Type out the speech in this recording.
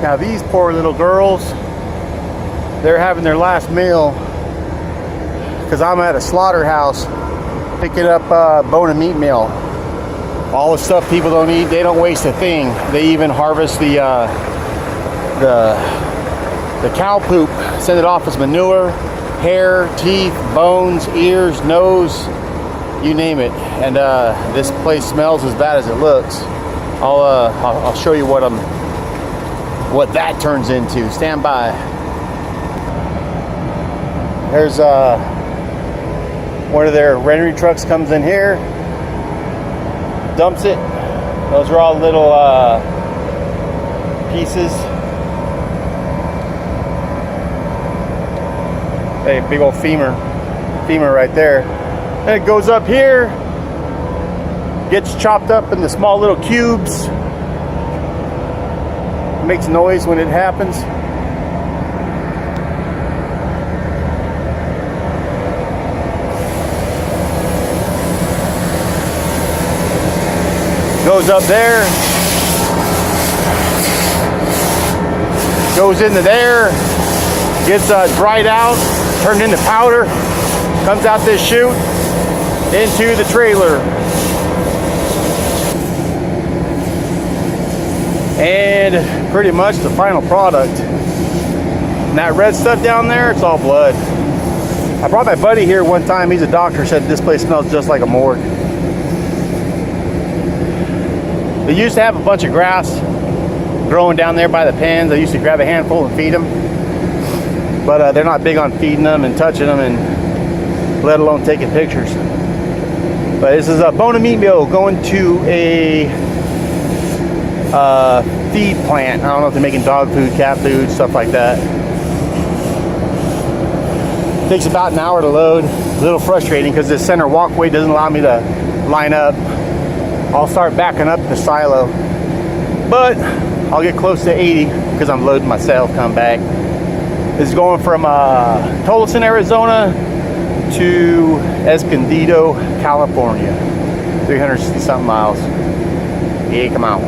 Now these poor little girls, they're having their last meal because I'm at a slaughterhouse picking up bone and meat meal. All the stuff people don't eat, they don't waste a thing. They even harvest the cow poop, send it off as manure, hair, teeth, bones, ears, nose, you name it. And this place smells as bad as it looks. I'll show you what that turns into. Stand by. There's one of their rendering trucks comes in here, dumps it. Those are all little pieces. Hey, big old femur right there. And it goes up here, gets chopped up into small little cubes. Makes noise when it happens. Goes up there, goes into there, gets dried out, turned into powder, comes out this chute into the trailer. And pretty much the final product. And that red stuff down there, it's all blood. I brought my buddy here one time, he's a doctor, said this place smells just like a morgue. They used to have a bunch of grass growing down there by the pens. I used to grab a handful and feed them. But they're not big on feeding them and touching them, and let alone taking pictures. But this is a bone and meat meal going to a feed plant. I don't know if they're making dog food, cat food, stuff like that. Takes about an hour to load. A little frustrating because this center walkway doesn't allow me to line up. I'll start backing up the silo, but I'll get close to 80 because I'm loading myself. Come back. This is going from Tolleson, Arizona to Escondido, California. 360 something miles. Yeah, come on.